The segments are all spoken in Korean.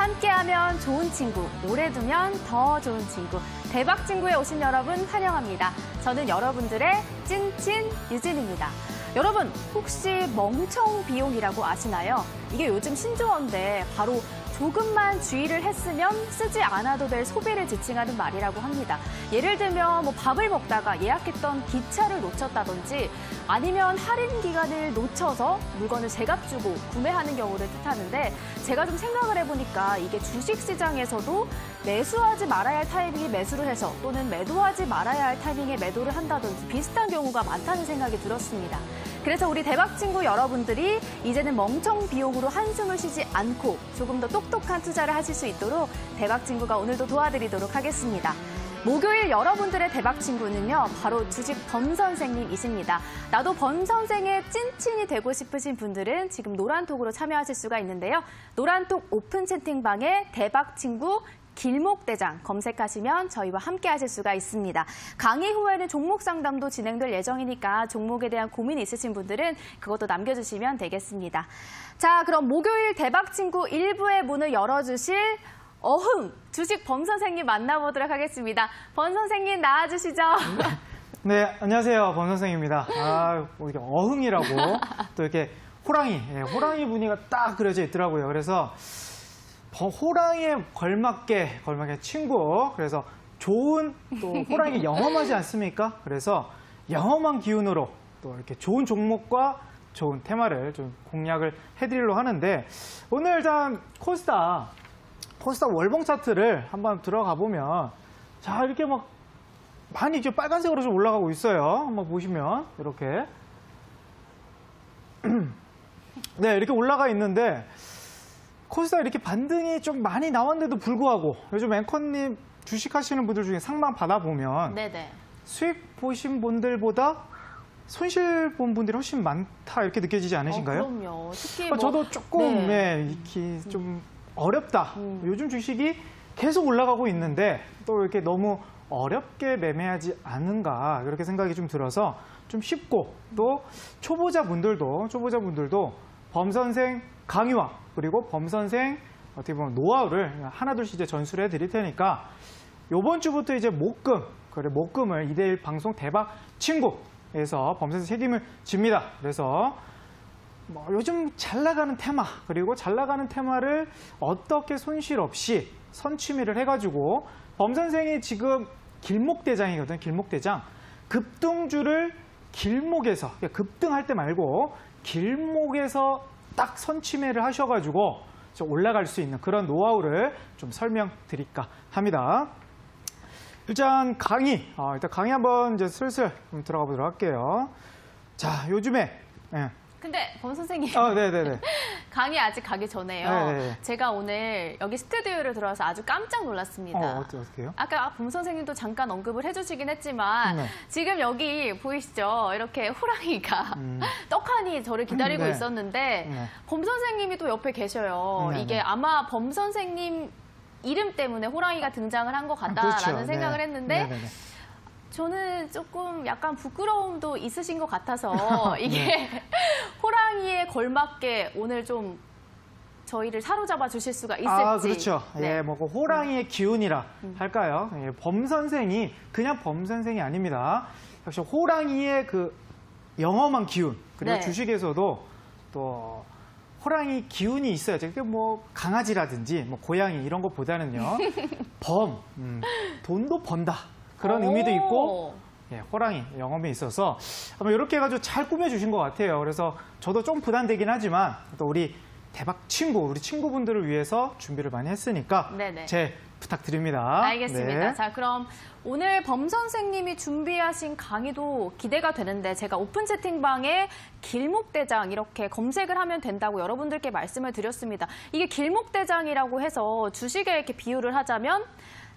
함께하면 좋은 친구, 오래 두면 더 좋은 친구. 대박 친구에 오신 여러분 환영합니다. 저는 여러분들의 찐친 유진입니다. 여러분, 혹시 멍청 비용이라고 아시나요? 이게 요즘 신조어인데 바로 조금만 주의를 했으면 쓰지 않아도 될 소비를 지칭하는 말이라고 합니다. 예를 들면 밥을 먹다가 예약했던 기차를 놓쳤다든지 아니면 할인 기간을 놓쳐서 물건을 제값 주고 구매하는 경우를 뜻하는데, 제가 좀 생각을 해보니까 이게 주식시장에서도 매수하지 말아야 할 타이밍에 매수를 해서 또는 매도하지 말아야 할 타이밍에 매도를 한다든지 비슷한 경우가 많다는 생각이 들었습니다. 그래서 우리 대박 친구 여러분들이 이제는 멍청 비용으로 한숨을 쉬지 않고 조금 더 똑똑한 투자를 하실 수 있도록 대박 친구가 오늘도 도와드리도록 하겠습니다. 목요일 여러분들의 대박 친구는요, 바로 주식 범 선생님이십니다. 나도 범 선생의 찐친이 되고 싶으신 분들은 지금 노란톡으로 참여하실 수가 있는데요. 노란톡 오픈 채팅방에 대박 친구 길목대장 검색하시면 저희와 함께 하실 수가 있습니다. 강의 후에는 종목 상담도 진행될 예정이니까 종목에 대한 고민 있으신 분들은 그것도 남겨주시면 되겠습니다. 자, 그럼 목요일 대박친구 1부의 문을 열어주실 어흥 주식 범 선생님 만나보도록 하겠습니다. 범 선생님 나와주시죠. 네, 안녕하세요. 범 선생입니다. 이렇게 어흥이라고 또 이렇게 호랑이 무늬가 딱 그려져 있더라고요. 그래서 호랑이에 걸맞게 친구, 그래서 좋은 또 호랑이 영험하지 않습니까? 그래서 영험한 기운으로 또 이렇게 좋은 종목과 좋은 테마를 좀 공략을 해드리려고 하는데, 오늘 일단 코스닥 월봉 차트를 한번 들어가 보면, 자, 이렇게 많이 이제 빨간색으로 좀 올라가고 있어요. 한번 보시면 이렇게 네, 이렇게 올라가 있는데, 코스닥 이렇게 반등이 좀 많이 나왔는데도 불구하고 요즘 앵커님 주식하시는 분들 중에 상방 받아보면 네네. 수익 보신 분들보다 손실 본 분들이 훨씬 많다, 이렇게 느껴지지 않으신가요? 그럼요. 특히 저도 조금 이렇게 좀 어렵다. 요즘 주식이 계속 올라가고 있는데 또 이렇게 너무 어렵게 매매하지 않은가, 이렇게 생각이 좀 들어서 좀 쉽고, 또 초보자분들도 범 선생 강의와 그리고 범 선생 어떻게 보면 노하우를 하나둘씩 이제 전수를 해드릴 테니까, 이번 주부터 이제 목금을 2대1 방송 대박 친구에서 범 선생 책임을 집니다. 그래서 요즘 잘 나가는 테마, 그리고 잘 나가는 테마를 어떻게 손실 없이 선취미를 해가지고, 범 선생이 지금 길목대장이거든. 길목대장. 급등주를 길목에서, 급등할 때 말고 길목에서 딱 선취매를 하셔가지고 좀 올라갈 수 있는 그런 노하우를 좀 설명드릴까 합니다. 일단 강의 한번 이제 슬슬 들어가 보도록 할게요. 자, 요즘에 근데 범 선생님, 네네네. 강의 아직 가기 전에요. 네네네. 제가 오늘 여기 스튜디오를 들어와서 아주 깜짝 놀랐습니다. 어떻게요? 아까 범 선생님도 잠깐 언급을 해주시긴 했지만 지금 여기 보이시죠? 이렇게 호랑이가 떡하니 저를 기다리고 있었는데 범 선생님이 또 옆에 계셔요. 이게 아마 범 선생님 이름 때문에 호랑이가 등장을 한 것 같다라는 그렇죠. 생각을 했는데, 저는 조금 약간 부끄러움도 있으신 것 같아서 이게 호랑이에 걸맞게 오늘 좀 저희를 사로잡아 주실 수가 있을지. 그렇죠. 네. 호랑이의 기운이라 할까요? 범 선생이 그냥 범 선생이 아닙니다. 역시 호랑이의 그 영험한 기운, 그리고 주식에서도 또 호랑이 기운이 있어야죠. 강아지라든지 고양이 이런 것보다는요. 돈도 번다. 그런 의미도 있고, 호랑이 영험에 있어서 아마 이렇게 해가지고 잘 꾸며주신 것 같아요. 그래서 저도 좀 부담되긴 하지만 또 우리 대박 우리 친구분들을 위해서 준비를 많이 했으니까 제 부탁드립니다. 알겠습니다. 자, 그럼 오늘 범 선생님이 준비하신 강의도 기대가 되는데, 제가 오픈 채팅방에 길목대장 이렇게 검색을 하면 된다고 여러분들께 말씀을 드렸습니다. 이게 길목대장이라고 해서 주식에 이렇게 비유를 하자면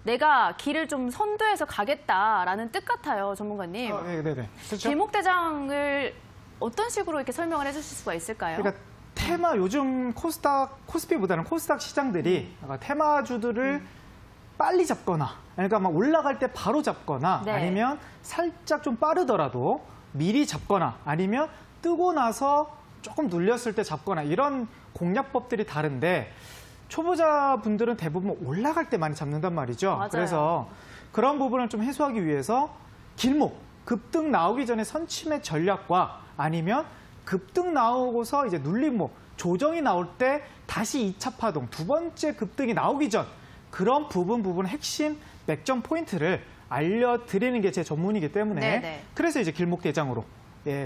내가 길을 좀 선도해서 가겠다라는 뜻 같아요, 전문가님. 네네. 그렇죠? 길목대장을 어떤 식으로 이렇게 설명을 해주실 수가 있을까요? 그러니까 테마, 요즘 코스피보다는 코스닥 시장들이 테마주들을 빨리 잡거나, 그러니까 올라갈 때 바로 잡거나, 아니면 살짝 좀 빠르더라도 미리 잡거나, 아니면 뜨고 나서 조금 눌렸을 때 잡거나, 이런 공략법들이 다른데, 초보자분들은 대부분 올라갈 때 많이 잡는단 말이죠. 맞아요. 그래서 그런 부분을 좀 해소하기 위해서 길목, 급등 나오기 전에 선취매 전략과 아니면 급등 나오고서 이제 눌림목, 조정이 나올 때 다시 2차 파동, 두 번째 급등이 나오기 전 그런 부분 핵심 맥점 포인트를 알려드리는 게 제 전문이기 때문에 네네. 그래서 이제 길목대장으로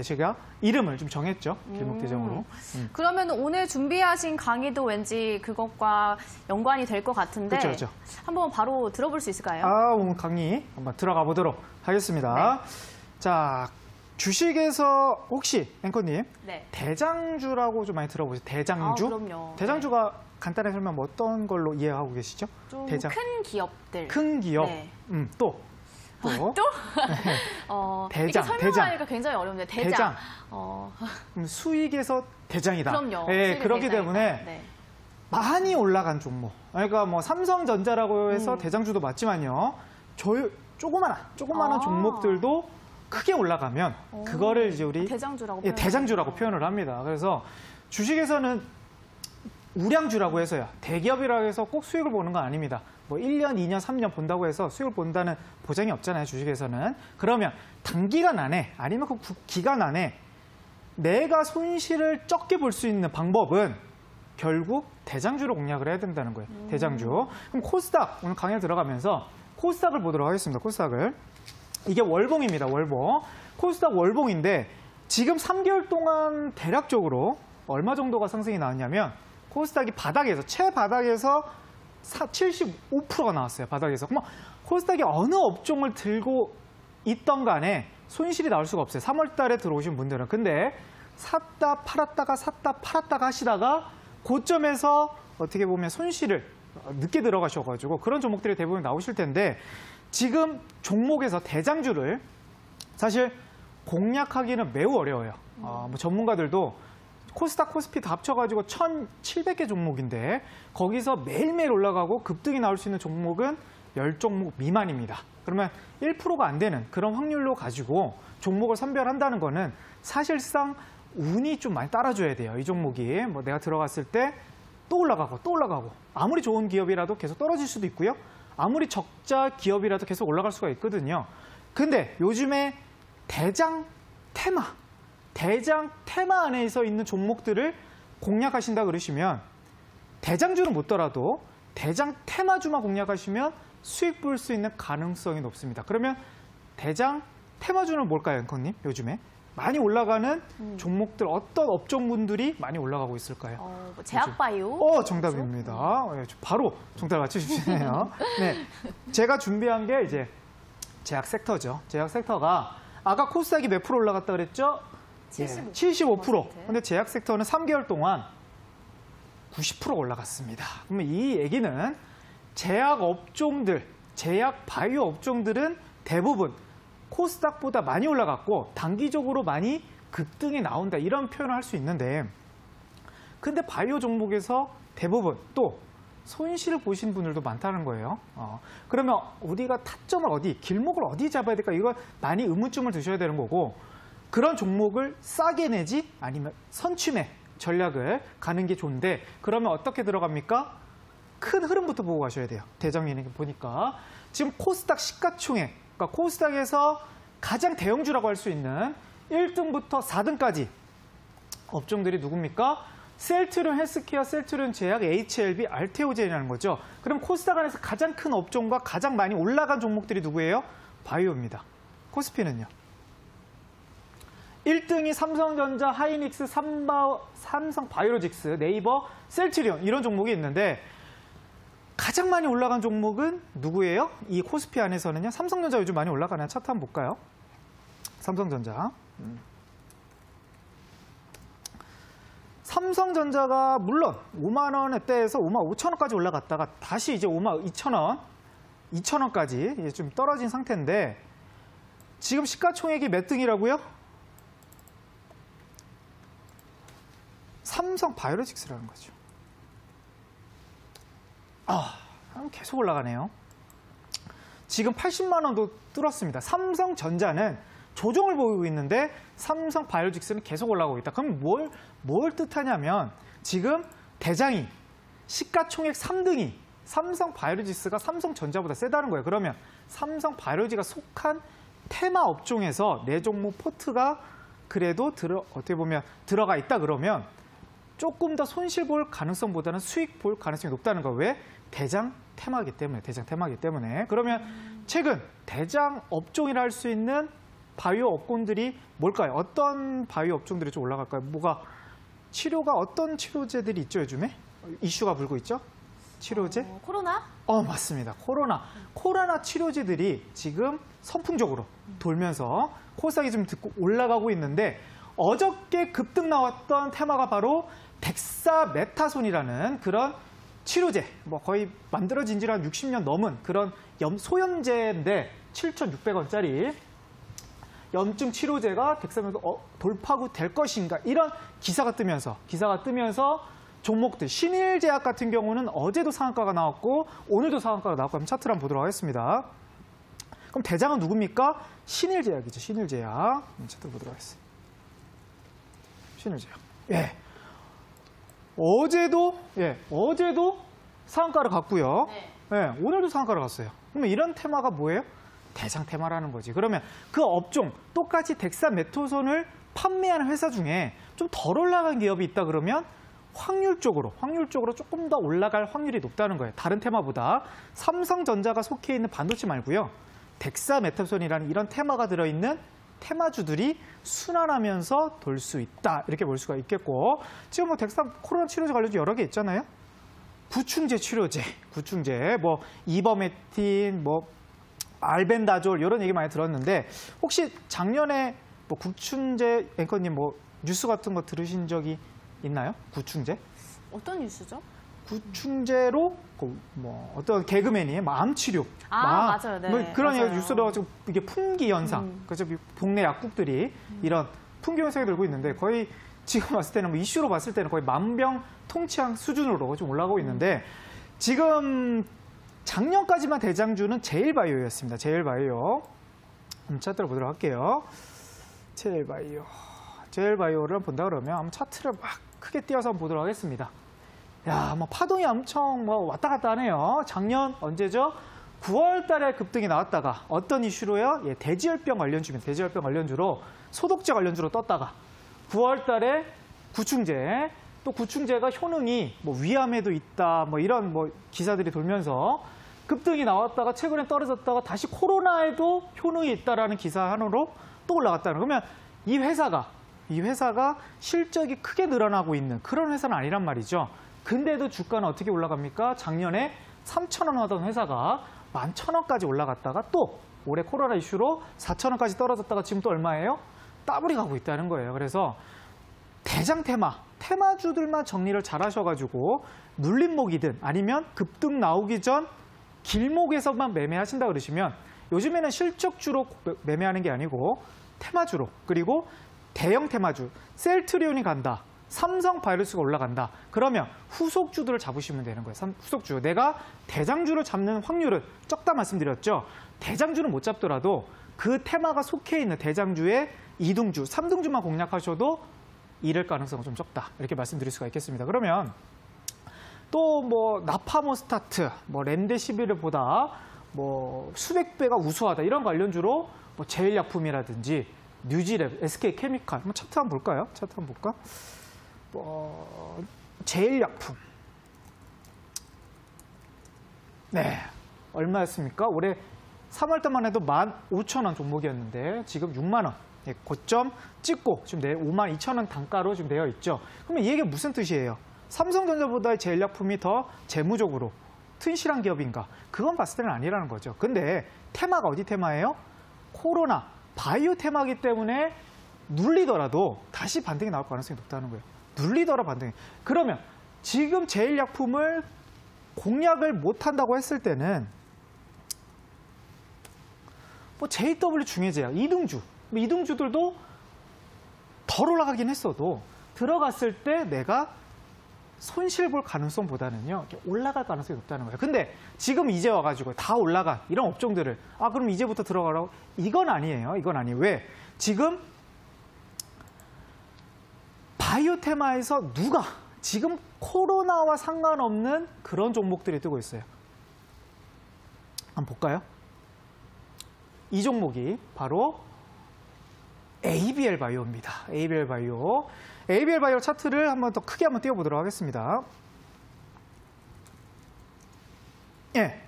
제가 이름을 좀 정했죠. 길목대장으로. 그러면 오늘 준비하신 강의도 왠지 그것과 연관이 될 것 같은데 그렇죠. 한번 바로 들어볼 수 있을까요? 오늘 강의 한번 들어가 보도록 하겠습니다. 네. 자, 주식에서 혹시 앵커님 네. 대장주라고 좀 많이 들어보세요. 대장주? 그럼요. 대장주가 간단하게 설명 어떤 걸로 이해하고 계시죠? 좀 대장. 큰 기업들. 큰 기업. 네. 또. 또? 대장, 이렇게 설명하니까 굉장히 어려운데 대장. 수익에서 대장이다. 그럼요. 네, 그렇기 대장이다. 때문에 네. 많이 올라간 종목. 그러니까 뭐 삼성전자라고 해서 대장주도 맞지만요. 조그마한 종목들도 크게 올라가면 그거를 이제 우리 대장주라고 표현을 합니다. 그래서 주식에서는 우량주라고 해서요. 대기업이라고 해서 꼭 수익을 보는 건 아닙니다. 뭐 1년, 2년, 3년 본다고 해서 수익을 본다는 보장이 없잖아요. 주식에서는. 그러면 단기간 안에 아니면 그 기간 안에 내가 손실을 적게 볼 수 있는 방법은 결국 대장주로 공략을 해야 된다는 거예요. 대장주. 그럼 코스닥 오늘 강의를 들어가면서 코스닥을 보도록 하겠습니다. 코스닥을. 이게 월봉입니다. 월봉. 코스닥 월봉인데 지금 3개월 동안 대략적으로 얼마 정도가 상승이 나왔냐면 코스닥이 바닥에서 최바닥에서 75%가 나왔어요. 바닥에서. 그럼 코스닥이 어느 업종을 들고 있던 간에 손실이 나올 수가 없어요. 3월 달에 들어오신 분들은. 근데 샀다 팔았다가 하시다가 고점에서 어떻게 보면 손실을 늦게 들어가셔가지고 그런 종목들이 대부분 나오실 텐데 지금 종목에서 대장주를 사실 공략하기는 매우 어려워요. 뭐 전문가들도 코스닥, 코스피 다 합쳐가지고 1,700개 종목인데 거기서 매일매일 올라가고 급등이 나올 수 있는 종목은 10종목 미만입니다. 그러면 1%가 안 되는 그런 확률로 가지고 종목을 선별한다는 거는 사실상 운이 좀 많이 따라줘야 돼요. 이 종목이 뭐 내가 들어갔을 때 또 올라가고 아무리 좋은 기업이라도 계속 떨어질 수도 있고요. 아무리 적자 기업이라도 계속 올라갈 수가 있거든요. 근데 요즘에 대장 테마 안에서 있는 종목들을 공략하신다 그러시면 대장주는 못 더라도 대장 테마주만 공략하시면 수익 볼 수 있는 가능성이 높습니다. 그러면 대장 테마주는 뭘까요, 앵커님? 요즘에 많이 올라가는 종목들 어떤 업종분들이 많이 올라가고 있을까요? 제약바이오. 정답입니다. 바로 정답을 맞춰주시네요. 네, 제가 준비한 게 이제 제약 섹터죠. 제약 섹터가 아까 코스닥이 몇 프로 올라갔다 그랬죠? 75%. 근데 제약 섹터는 3개월 동안 90% 올라갔습니다. 그러면 이 얘기는 제약 업종들, 제약 바이오 업종들은 대부분 코스닥보다 많이 올라갔고 단기적으로 많이 급등이 나온다 이런 표현을 할 수 있는데 근데 바이오 종목에서 대부분 또 손실을 보신 분들도 많다는 거예요. 그러면 우리가 타점을 길목을 어디 잡아야 될까? 이거 많이 의문점을 드셔야 되는 거고 그런 종목을 싸게 내지 아니면 선취매 전략을 가는 게 좋은데 그러면 어떻게 들어갑니까? 큰 흐름부터 보고 가셔야 돼요. 대장인에 보니까 지금 코스닥 시가총액, 그러니까 코스닥에서 가장 대형주라고 할 수 있는 1등부터 4등까지 업종들이 누굽니까? 셀트리온 헬스케어, 셀트리온 제약, HLB, 알테오젠이라는 거죠. 그럼 코스닥 안에서 가장 큰 업종과 가장 많이 올라간 종목들이 누구예요? 바이오입니다. 코스피는요. 1등이 삼성전자, 하이닉스, 삼성바이오로직스, 네이버, 셀트리온 이런 종목이 있는데 가장 많이 올라간 종목은 누구예요? 이 코스피 안에서는요. 삼성전자 요즘 많이 올라가나요? 차트 한번 볼까요? 삼성전자. 삼성전자가 물론 5만 원대에서 5만 5천 원까지 올라갔다가 다시 이제 5만 2천 원까지 좀 떨어진 상태인데 지금 시가총액이 몇 등이라고요? 삼성바이오로직스라는 거죠. 계속 올라가네요. 지금 80만 원도 뚫었습니다. 삼성전자는 조정을 보이고 있는데 삼성바이오로직스는 계속 올라가고 있다. 그럼 뭘 뜻하냐면 지금 대장이 시가총액 3등이 삼성바이오로직스가 삼성전자보다 세다는 거예요. 그러면 삼성바이오로직스가 속한 테마 업종에서 내 종목 포트가 그래도 어떻게 보면 들어가 있다 그러면 조금 더 손실 볼 가능성보다는 수익 볼 가능성이 높다는 거예요. 왜? 대장 테마이기 때문에. 그러면 최근 대장 업종이라 할 수 있는 바이오 업종들이 뭘까요? 어떤 바이오 업종들이 좀 올라갈까요? 치료가 어떤 치료제들이 있죠, 요즘에? 이슈가 불고 있죠? 치료제? 코로나? 맞습니다. 코로나 치료제들이 지금 선풍적으로 돌면서 코스닥이 좀 듣고 올라가고 있는데 어저께 급등 나왔던 테마가 바로 덱사메타손이라는 그런 치료제, 거의 만들어진 지 한 60년 넘은 그런 소염제인데 7,600원짜리 염증 치료제가 덱사메타손 돌파구 될 것인가 이런 기사가 뜨면서 종목들 신일제약 같은 경우는 어제도 상한가가 나왔고 오늘도 상한가가 나왔고 한번 차트를 한번 보도록 하겠습니다. 그럼 대장은 누굽니까? 신일제약이죠. 신일제약. 차트를 보도록 하겠습니다. 신일제약. 어제도 상한가를 갔고요. 오늘도 상한가를 갔어요. 그러면 이런 테마가 뭐예요? 대장 테마라는 거지. 그러면 그 업종 똑같이 덱사메타손을 판매하는 회사 중에 좀 덜 올라간 기업이 있다 그러면 확률적으로 조금 더 올라갈 확률이 높다는 거예요. 다른 테마보다. 삼성전자가 속해 있는 반도체 말고요. 덱사메타손이라는 이런 테마가 들어있는 테마주들이 순환하면서 돌 수 있다. 이렇게 볼 수가 있겠고 지금 코로나 치료제 관련주 여러 개 있잖아요. 구충제 치료제, 이버메틴, 알벤다졸 이런 얘기 많이 들었는데 혹시 작년에 구충제 앵커님 뉴스 같은 거 들으신 적이 있나요? 구충제? 어떤 뉴스죠? 구충제로 어떤 개그맨이 암 치료, 맞아요. 네. 그런 맞아요. 뉴스로 지금 이게 풍기 현상, 그래서 동네 약국들이 이런 풍기 현상이 들고 있는데 거의 지금 봤을 때는 이슈로 봤을 때는 거의 만병통치약 수준으로 좀 올라가고 있는데 지금 작년까지만 대장주는 제일바이오였습니다. 제일바이오. 차트를 보도록 할게요. 제일바이오를 본다 그러면 한번 차트를 막 크게 띄어서 한번 보도록 하겠습니다. 파동이 엄청 왔다 갔다 하네요. 작년 언제죠? 9월 달에 급등이 나왔다가 어떤 이슈로요? 돼지열병 관련주입니다. 돼지열병 관련주로 소독제 관련주로 떴다가 9월 달에 구충제, 또 구충제가 효능이 위암에도 있다, 이런 기사들이 돌면서 급등이 나왔다가 최근에 떨어졌다가 다시 코로나에도 효능이 있다라는 기사 하나로 또 올라갔다는. 그러면 이 회사가 실적이 크게 늘어나고 있는 그런 회사는 아니란 말이죠. 근데도 주가는 어떻게 올라갑니까? 작년에 3,000원 하던 회사가 11,000원까지 올라갔다가 또 올해 코로나 이슈로 4,000원까지 떨어졌다가 지금 또 얼마예요? 더블이 가고 있다는 거예요. 그래서 대장 테마주들만 정리를 잘 하셔가지고 눌림목이든 아니면 급등 나오기 전 길목에서만 매매하신다 그러시면 요즘에는 실적주로 매매하는 게 아니고 테마주로, 그리고 대형 테마주, 셀트리온이 간다, 삼성바이오로직스가 올라간다. 그러면 후속주들을 잡으시면 되는 거예요. 후속주. 내가 대장주를 잡는 확률은 적다 말씀드렸죠. 대장주는 못 잡더라도 그 테마가 속해 있는 대장주의 2등주, 3등주만 공략하셔도 잃을 가능성은 좀 적다. 이렇게 말씀드릴 수가 있겠습니다. 그러면 또 나파모스타트, 렘데시비르보다 수백 배가 우수하다. 이런 관련주로 제일약품이라든지 뉴지랩, SK케미칼. 차트 한번 볼까요? 차트 한번 볼까? 제일약품. 얼마였습니까? 올해 3월달만 해도 15,000원 종목이었는데 지금 6만 원. 고점 찍고 지금 52,000원 단가로 지금 되어 있죠. 그러면 이게 무슨 뜻이에요? 삼성전자보다 제일약품이 더 재무적으로 튼실한 기업인가? 그건 봤을 때는 아니라는 거죠. 근데 테마가 어디 테마예요? 코로나, 바이오 테마이기 때문에 눌리더라도 다시 반등이 나올 가능성이 높다는 거예요. 눌리더라 반등이. 그러면 지금 제일약품을 공략을 못한다고 했을 때는 JW 중해제약, 2등주, 2등주들도 덜 올라가긴 했어도 들어갔을 때 내가 손실 볼 가능성보다는요, 올라갈 가능성이 높다는 거예요. 근데 지금 이제 와가지고 다 올라간 이런 업종들을 그럼 이제부터 들어가라고? 이건 아니에요. 이건 아니에요. 왜? 지금 바이오 테마에서 누가 지금 코로나와 상관없는 그런 종목들이 뜨고 있어요. 한번 볼까요? 이 종목이 바로 ABL 바이오입니다. ABL 바이오. ABL 바이오 차트를 한번 더 크게 한번 띄워보도록 하겠습니다. 예,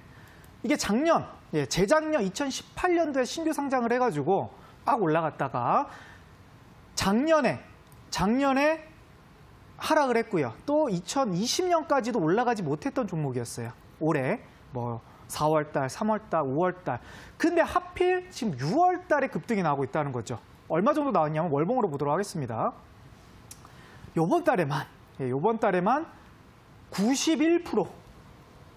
이게 재작년 2018년도에 신규 상장을 해가지고 막 올라갔다가 작년에 하락을 했고요. 또 2020년까지도 올라가지 못했던 종목이었어요. 올해 뭐 4월달, 3월달, 5월달. 근데 하필 지금 6월달에 급등이 나오고 있다는 거죠. 얼마 정도 나왔냐면 월봉으로 보도록 하겠습니다. 요번 달에만 91%.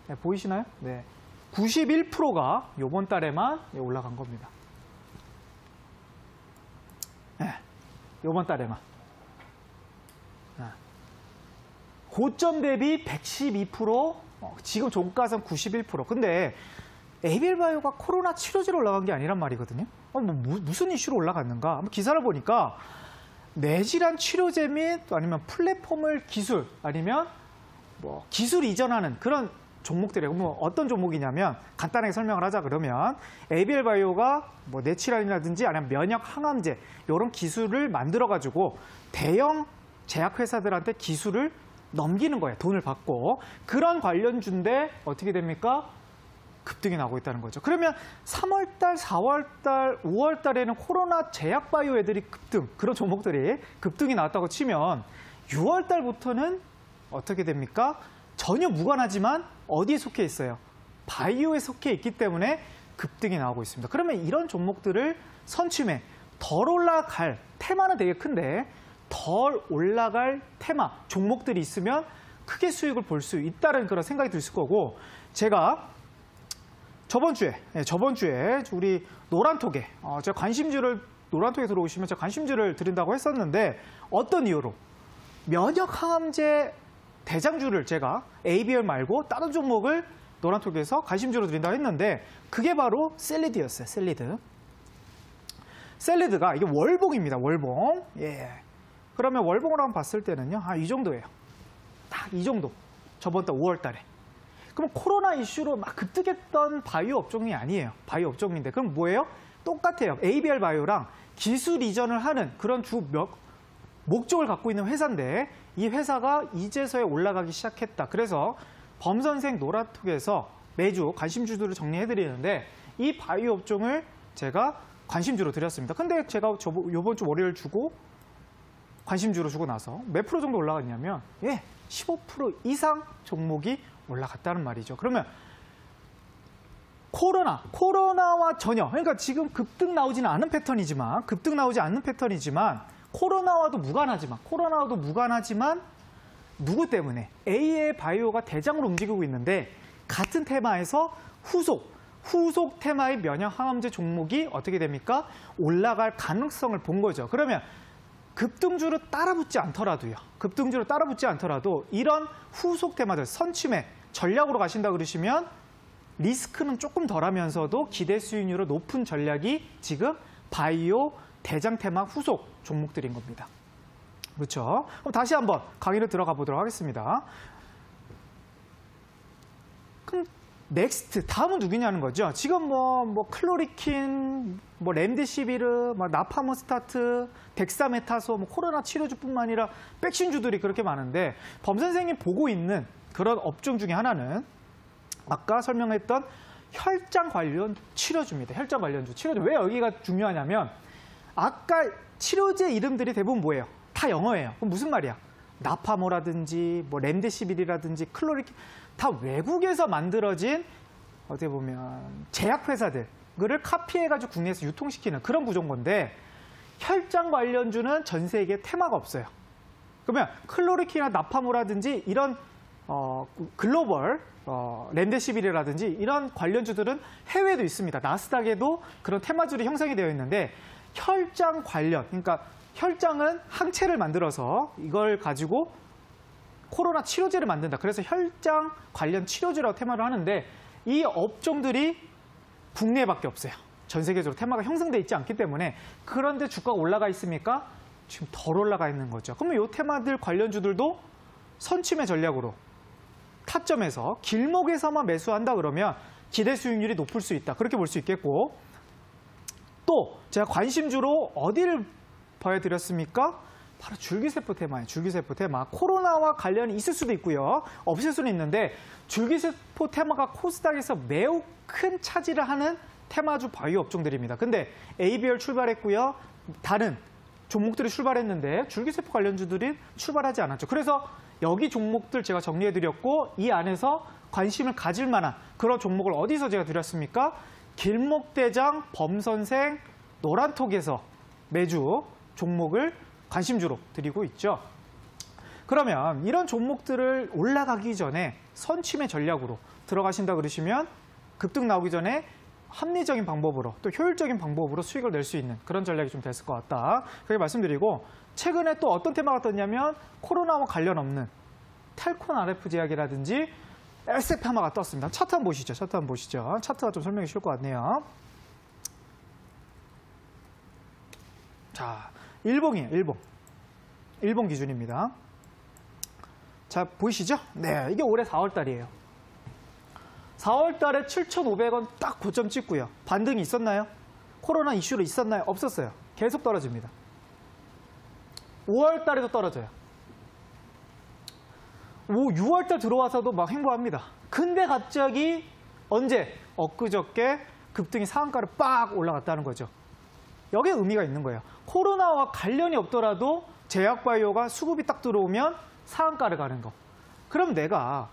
네, 보이시나요? 네. 91%가 요번 달에만 올라간 겁니다. 네, 요번 달에만. 고점 대비 112%, 지금 종가선 91%. 근데 ABL 바이오가 코로나 치료제로 올라간 게 아니란 말이거든요. 무슨 이슈로 올라갔는가? 기사를 보니까 뇌질환 치료제 및 아니면 플랫폼을 기술 아니면 뭐 기술 이전하는 그런 종목들이에요. 뭐 어떤 종목이냐면 간단하게 설명을 하자 그러면 ABL 바이오가 뭐 뇌질환이라든지 아니면 면역 항암제 이런 기술을 만들어 가지고 대형 제약회사들한테 기술을 넘기는 거예요. 돈을 받고. 그런 관련주인데 어떻게 됩니까? 급등이 나오고 있다는 거죠. 그러면 3월달, 4월달, 5월달에는 코로나 제약 바이오 애들이 급등, 그런 종목들이 급등이 나왔다고 치면 6월달부터는 어떻게 됩니까? 전혀 무관하지만 어디에 속해 있어요? 바이오에 속해 있기 때문에 급등이 나오고 있습니다. 그러면 이런 종목들을 선취매, 덜 올라갈 테마는 되게 큰데 덜 올라갈 테마, 종목들이 있으면 크게 수익을 볼 수 있다는 그런 생각이 들 거고 제가 저번 주에 우리 노란톡에 제가 관심주를 노란톡에 들어오시면 제가 관심주를 드린다고 했었는데 어떤 이유로 면역 항암제 대장주를 제가 ABL 말고 다른 종목을 노란톡에서 관심주로 드린다고 했는데 그게 바로 셀리드였어요. 셀리드가 이게 월봉입니다. 월봉. 예. 그러면 월봉을 한번 봤을 때는요. 이 정도예요. 딱 이 정도. 저번 달 5월 달에. 그럼 코로나 이슈로 막 급등했던 바이오 업종이 아니에요. 바이오 업종인데. 그럼 뭐예요? 똑같아요. ABL 바이오랑 기술 이전을 하는 그런 목적을 갖고 있는 회사인데 이 회사가 이제서야 올라가기 시작했다. 그래서 범선생 노란톡에서 매주 관심주들을 정리해드리는데 이 바이오 업종을 제가 관심주로 드렸습니다. 근데 제가 이번 주 월요일 주고 관심주로 주고 나서 몇 프로 정도 올라갔냐면 15% 이상 종목이 올라갔다는 말이죠. 그러면 코로나와 전혀 그러니까 지금 급등 나오지 않는 패턴이지만 코로나와도 무관하지만 누구 때문에 A의 바이오가 대장으로 움직이고 있는데 같은 테마에서 후속 테마의 면역 항암제 종목이 어떻게 됩니까? 올라갈 가능성을 본 거죠. 그러면 급등주로 따라붙지 않더라도 이런 후속 테마들 선취매 전략으로 가신다 그러시면 리스크는 조금 덜하면서도 기대 수익률이 높은 전략이 지금 바이오 대장 테마 후속 종목들인 겁니다. 그렇죠? 그럼 다시 한번 강의를 들어가 보도록 하겠습니다. 그럼 넥스트 다음은 누구냐는 거죠. 지금 뭐 클로리킨, 뭐 렘데시비르, 뭐 나파모스타트, 덱사메타소, 뭐 코로나 치료주뿐만 아니라 백신주들이 그렇게 많은데 범 선생님 보고 있는 그런 업종 중에 하나는 아까 설명했던 혈장 관련 치료주입니다. 혈장 관련주 치료주. 왜 여기가 중요하냐면 아까 치료제 이름들이 대부분 뭐예요? 다 영어예요. 그럼 무슨 말이야? 나파모라든지 뭐 렘데시비르라든지 클로리킨 다 외국에서 만들어진 어떻게 보면 제약회사들을 카피해가지고 국내에서 유통시키는 그런 구조인 건데 혈장 관련주는 전 세계에 테마가 없어요. 그러면 클로리킨이나 나파모라든지 이런 글로벌 렘데시비르라든지 이런 관련주들은 해외에도 있습니다. 나스닥에도 그런 테마주들이 형성이 되어 있는데 혈장 관련, 그러니까 혈장은 항체를 만들어서 이걸 가지고 코로나 치료제를 만든다. 그래서 혈장 관련 치료제라고 테마를 하는데 이 업종들이 국내밖에 없어요. 전 세계적으로 테마가 형성돼 있지 않기 때문에 그런데 주가가 올라가 있습니까? 지금 덜 올라가 있는 거죠. 그러면 이 테마들 관련주들도 선취매 전략으로 타점에서 길목에서만 매수한다 그러면 기대 수익률이 높을 수 있다. 그렇게 볼 수 있겠고, 또 제가 관심주로 어디를 보여드렸습니까? 바로 줄기세포 테마예요. 줄기세포 테마. 코로나와 관련이 있을 수도 있고요. 없을 수는 있는데 줄기세포 테마가 코스닥에서 매우 큰 차지를 하는 테마주 바이오 업종들입니다. 근데 ABL 출발했고요. 다른 종목들이 출발했는데 줄기세포 관련주들이 출발하지 않았죠. 그래서 여기 종목들 제가 정리해드렸고, 이 안에서 관심을 가질 만한 그런 종목을 어디서 제가 드렸습니까? 길목대장, 범선생, 노란톡에서 매주 종목을 관심주로 드리고 있죠. 그러면 이런 종목들을 올라가기 전에 선취매 전략으로 들어가신다 그러시면 급등 나오기 전에 합리적인 방법으로 또 효율적인 방법으로 수익을 낼 수 있는 그런 전략이 좀 됐을 것 같다. 그렇게 말씀드리고, 최근에 또 어떤 테마가 떴냐면 코로나와 관련 없는 텔콘 RF 제약이라든지 LSF 테마가 떴습니다. 차트 한번 보시죠. 차트 한번 보시죠. 차트가 좀 설명이 쉬울 것 같네요. 자, 일봉이에요. 일봉 기준입니다. 자, 보이시죠? 네, 이게 올해 4월 달이에요. 4월 달에 7,500원 딱 고점 찍고요. 반등이 있었나요? 코로나 이슈로 있었나요? 없었어요. 계속 떨어집니다. 5월 달에도 떨어져요. 6월 달 들어와서도 막 횡보합니다. 근데 갑자기 언제? 엊그저께 급등이 상한가를 빡 올라갔다는 거죠. 여기에 의미가 있는 거예요. 코로나와 관련이 없더라도 제약바이오가 수급이 딱 들어오면 상한가를 가는 거. 그럼 내가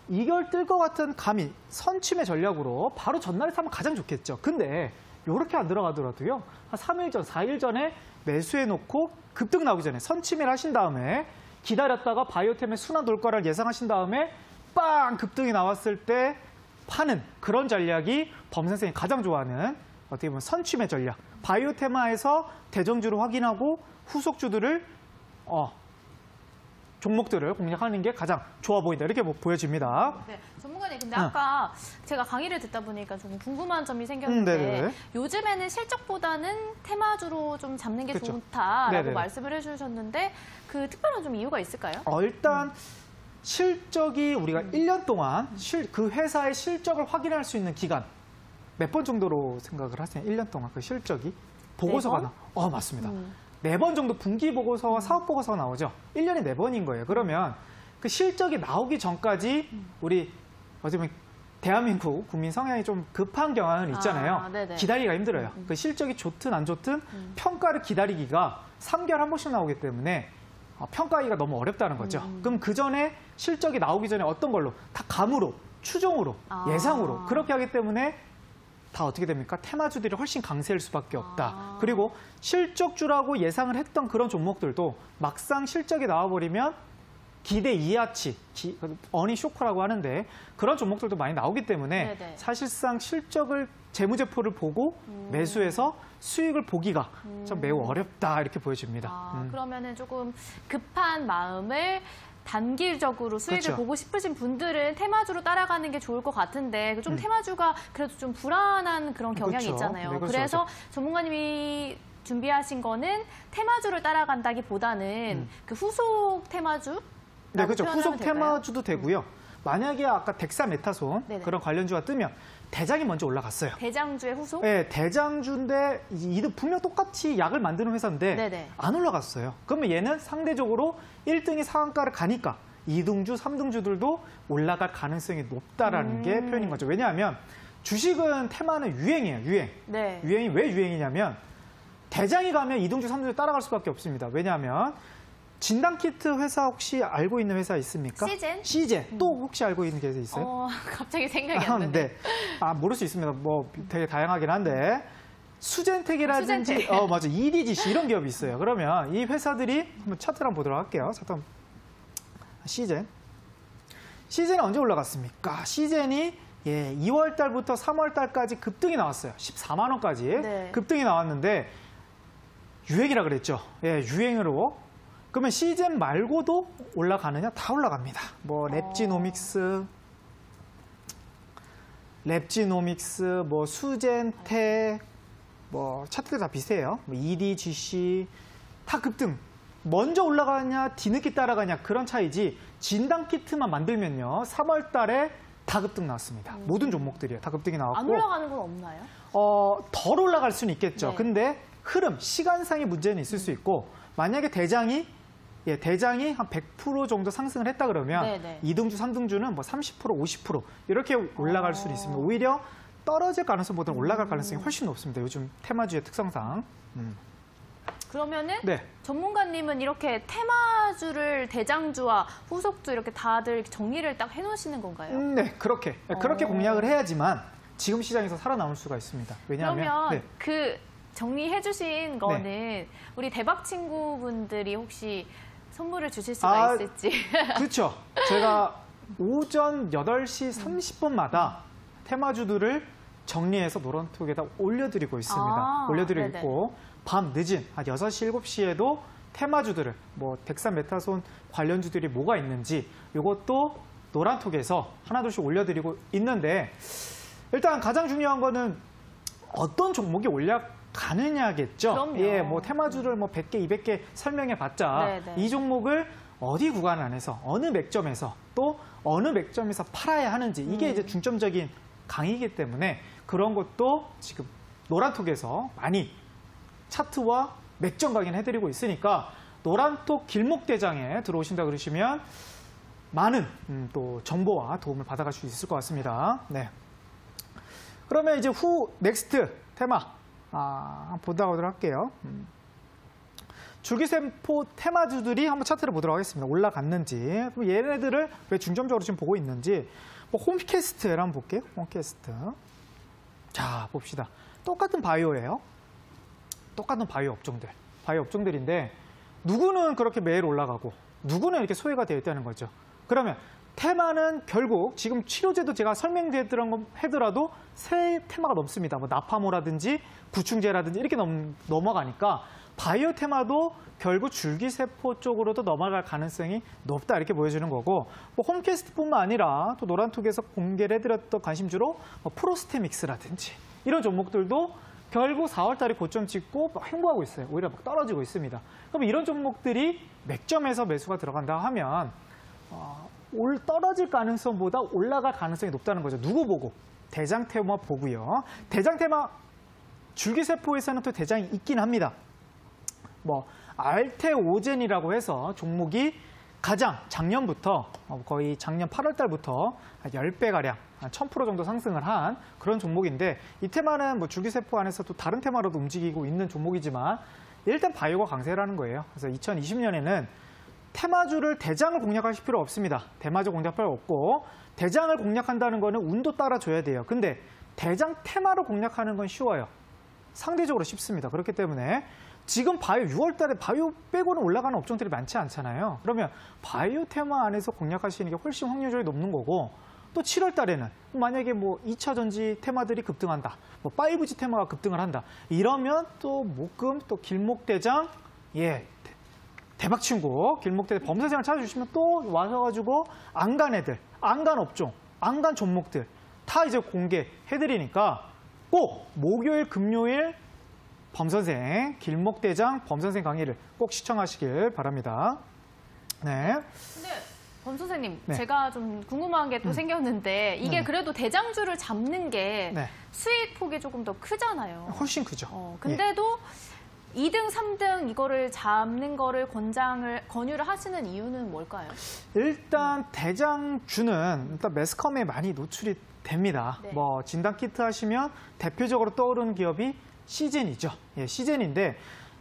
이걸 뜰 것 같은 감이 선취매 전략으로 바로 전날에 사면 가장 좋겠죠. 근데 이렇게 안 들어가더라도요. 한 3일 전, 4일 전에 매수해놓고 급등 나오기 전에 선취매를 하신 다음에 기다렸다가 바이오템의 순환 돌 거를 예상하신 다음에 빵! 급등이 나왔을 때 파는 그런 전략이 범 선생이 가장 좋아하는 어떻게 보면 선취매 전략. 바이오테마에서 대정주를 확인하고 후속주들을 종목들을 공략하는 게 가장 좋아 보인다. 이렇게 보여집니다. 네, 전문가님, 근데 아까 제가 강의를 듣다 보니까 조금 궁금한 점이 생겼는데 요즘에는 실적보다는 테마주로 좀 잡는 게 그렇죠. 좋다라고 네네네. 말씀을 해주셨는데 그 특별한 좀 이유가 있을까요? 일단 실적이 우리가 1년 동안 그 회사의 실적을 확인할 수 있는 기간 몇 번 정도로 생각을 하세요? 1년 동안 그 실적이 보고서가 나. 맞습니다. 4번 정도 분기 보고서와 사업 보고서가 나오죠. 1년에 4번인 거예요. 그러면 그 실적이 나오기 전까지 우리 어떻게 보면 대한민국 국민 성향이 좀 급한 경향은 있잖아요. 기다리기가 힘들어요. 그 실적이 좋든 안 좋든 평가를 기다리기가 3개월 한 번씩 나오기 때문에 평가하기가 너무 어렵다는 거죠. 그럼 그 전에 실적이 나오기 전에 어떤 걸로? 다 감으로, 추정으로, 예상으로 그렇게 하기 때문에 다 어떻게 됩니까? 테마주들이 훨씬 강세일 수밖에 없다. 그리고 실적주라고 예상을 했던 그런 종목들도 막상 실적이 나와버리면 기대 이하치, 어닝 쇼크라고 하는데 그런 종목들도 많이 나오기 때문에 사실상 실적을 재무제표를 보고 매수해서 수익을 보기가 좀 매우 어렵다 이렇게 보여집니다. 그러면은 조금 급한 마음을 단기적으로 수익을 보고 싶으신 분들은 테마주로 따라가는 게 좋을 것 같은데 좀 테마주가 그래도 좀 불안한 그런 경향이 있잖아요. 네, 그래서 전문가님이 준비하신 거는 테마주를 따라간다기보다는 그 후속 테마주? 네, 그렇죠. 후속 테마주도 되고요. 만약에 아까 덱사메타손 그런 관련주가 뜨면 대장이 먼저 올라갔어요. 대장주의 후속? 네, 대장주인데 분명 똑같이 약을 만드는 회사인데 안 올라갔어요. 그러면 얘는 상대적으로 1등이 상한가를 가니까 2등주, 3등주들도 올라갈 가능성이 높다라는 게 표현인 거죠. 왜냐하면 주식은 테마는 유행이에요, 유행. 유행이 왜 유행이냐면 대장이 가면 2등주, 3등주 따라갈 수밖에 없습니다. 왜냐하면 진단키트 회사 혹시 알고 있는 회사 있습니까? 시젠? 시젠. 또 혹시 알고 있는 게 있어요? 갑자기 생각이 안 나네. 모를 수 있습니다. 뭐 되게 다양하긴 한데 수젠텍이라든지 맞아. EDGC 이런 기업이 있어요. 그러면 이 회사들이 한번 차트를 한번 보도록 할게요. 차트 한번. 시젠이 언제 올라갔습니까? 시젠이 2월 달부터 3월 달까지 급등이 나왔어요. 14만 원까지 급등이 나왔는데 유행이라 그랬죠. 유행으로. 그러면 시젠 말고도 올라가느냐? 다 올라갑니다. 뭐 랩지노믹스, 뭐 수젠텍, 뭐 차트가 다 비슷해요. 뭐 EDGC 다 급등. 먼저 올라가냐, 뒤늦게 따라가냐 그런 차이지 진단 키트만 만들면요. 3월 달에 다 급등 나왔습니다. 모든 종목들이요. 다 급등이 나왔고. 안 올라가는 건 없나요? 덜 올라갈 수는 있겠죠. 네. 근데 흐름, 시간상의 문제는 있을 수 있고 만약에 대장이 한 100% 정도 상승을 했다 그러면 네네. 2등주, 3등주는 뭐 30%, 50% 이렇게 올라갈 수는 있습니다. 오히려 떨어질 가능성보다는 올라갈 가능성이 훨씬 높습니다. 요즘 테마주의 특성상. 그러면은 네. 전문가님은 이렇게 테마주를 대장주와 후속주 이렇게 다들 정리를 딱 해놓으시는 건가요? 네, 그렇게 공략을 해야지만 지금 시장에서 살아남을 수가 있습니다. 왜냐하면 그러면 네. 그 정리해주신 거는 우리 대박 친구분들이 혹시 선물을 주실 수가 있을지. 그렇죠. 제가 오전 8시 30분마다 테마주들을 정리해서 노란톡에다 올려드리고 있습니다. 올려드리고 네네. 있고 밤 늦은 한 6시, 7시에도 테마주들을 뭐 덱산 메타손 관련주들이 뭐가 있는지 이것도 노란톡에서 하나둘씩 올려드리고 있는데 일단 가장 중요한 거는 어떤 종목이 올라가느냐겠죠. 그럼요. 예, 뭐 테마주를 뭐 100개, 200개 설명해 봤자 네네. 이 종목을 어디 구간 안에서 어느 맥점에서 또 어느 맥점에서 팔아야 하는지 이게 이제 중점적인 강의이기 때문에 그런 것도 지금 노란톡에서 많이 차트와 맥점 강의를 해드리고 있으니까 노란톡 길목대장에 들어오신다 그러시면 많은 또 정보와 도움을 받아갈 수 있을 것 같습니다. 네. 그러면 이제 넥스트 테마 한번 보도록 할게요. 줄기세포 테마주들이 한번 차트를 보도록 하겠습니다. 올라갔는지, 그럼 얘네들을 왜 중점적으로 지금 보고 있는지, 뭐 홈캐스트를 한번 볼게요. 홈캐스트. 자, 봅시다. 똑같은 바이오예요. 똑같은 바이오 업종들. 바이오 업종들인데, 누구는 그렇게 매일 올라가고, 누구는 이렇게 소외가 되어 있다는 거죠. 그러면 테마는 결국 지금 치료제도 제가 설명해드라도 세 테마가 넘습니다. 뭐 나파모라든지 구충제라든지 이렇게 넘어가니까 바이오 테마도 결국 줄기세포 쪽으로도 넘어갈 가능성이 높다 이렇게 보여주는 거고 뭐 홈캐스트뿐만 아니라 또 노란톡에서 공개를 해드렸던 관심주로 뭐 프로스테믹스라든지 이런 종목들도 결국 4월 달에 고점 찍고 막 횡보하고 있어요. 오히려 막 떨어지고 있습니다. 그럼 이런 종목들이 맥점에서 매수가 들어간다 하면 떨어질 가능성보다 올라갈 가능성이 높다는 거죠. 누구 보고? 대장 테마 보고요. 대장 테마 줄기세포에서는 또 대장이 있긴 합니다. 뭐 알테오젠이라고 해서 종목이 가장 작년부터 거의 작년 8월 달부터 10배가량, 한 1000% 정도 상승을 한 그런 종목인데 이 테마는 뭐 줄기세포 안에서 또 다른 테마로도 움직이고 있는 종목이지만 일단 바이오가 강세라는 거예요. 그래서 2020년에는 테마주를 대장을 공략하실 필요 없습니다. 대마주 공략할 필요 없고 대장을 공략한다는 거는 운도 따라줘야 돼요. 근데 대장 테마로 공략하는 건 쉬워요. 상대적으로 쉽습니다. 그렇기 때문에 지금 바이오 6월 달에 바이오 빼고는 올라가는 업종들이 많지 않잖아요. 그러면 바이오 테마 안에서 공략하시는 게 훨씬 확률적이 높는 거고 또 7월 달에는 만약에 뭐 2차 전지 테마들이 급등한다. 뭐 5G 테마가 급등을 한다. 이러면 또 목금 또 길목대장 대박 친구 길목대장 범선생을 찾아주시면 또 와셔가지고 안간 애들, 안간 업종, 안간 종목들 다 이제 공개해드리니까 꼭 목요일, 금요일 범선생, 길목대장 범선생 강의를 꼭 시청하시길 바랍니다. 네. 근데 범 선생님, 네. 제가 좀 궁금한 게 또 생겼는데 이게 네. 그래도 대장주를 잡는 게 네. 수익 폭이 조금 더 크잖아요. 훨씬 크죠. 근데도 2등, 3등 이거를 잡는 거를 권유를 하시는 이유는 뭘까요? 일단 대장주는 일단 매스컴에 많이 노출이 됩니다. 네. 뭐 진단 키트 하시면 대표적으로 떠오르는 기업이 시젠이죠. 시젠인데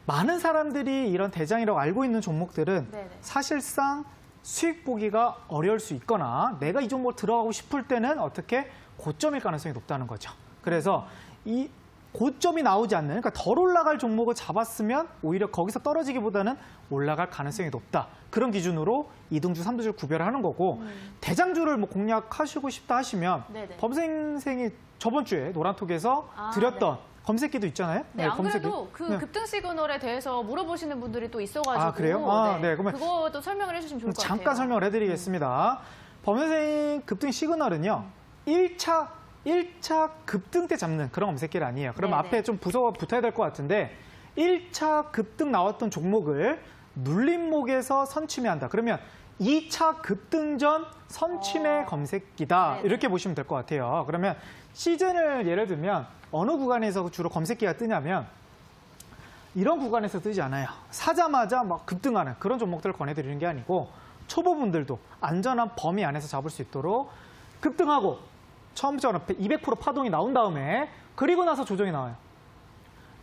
많은 사람들이 이런 대장이라고 알고 있는 종목들은 네네. 사실상 수익 보기가 어려울 수 있거나 내가 이 종목 들어가고 싶을 때는 어떻게 고점일 가능성이 높다는 거죠. 그래서 이 고점이 나오지 않는, 그러니까 덜 올라갈 종목을 잡았으면 오히려 거기서 떨어지기보다는 올라갈 가능성이 높다. 그런 기준으로 2등주, 3등주를 구별하는 거고 대장주를 뭐 공략하시고 싶다 하시면 네네. 범선생이 저번 주에 노란톡에서 드렸던 검색기도 있잖아요. 네, 안 검색기. 그래도 그 네. 급등 시그널에 대해서 물어보시는 분들이 또 있어가지고 그래요? 네, 그러면 그것도 설명을 해주시면 좋을 것 같아요. 잠깐 설명을 해드리겠습니다. 범선생 급등 시그널은요. 1차 급등 때 잡는 그런 검색기는 아니에요. 그럼 네네. 앞에 좀 부서가 붙어야 될 것 같은데 1차 급등 나왔던 종목을 눌림목에서 선취매한다. 그러면 2차 급등 전 선취매 검색기다. 네네. 이렇게 보시면 될 것 같아요. 그러면 시즌을 예를 들면 어느 구간에서 주로 검색기가 뜨냐면 이런 구간에서 뜨지 않아요. 사자마자 막 급등하는 그런 종목들을 권해드리는 게 아니고 초보분들도 안전한 범위 안에서 잡을 수 있도록 급등하고 처음처럼 200% 파동이 나온 다음에 그리고 나서 조정이 나와요.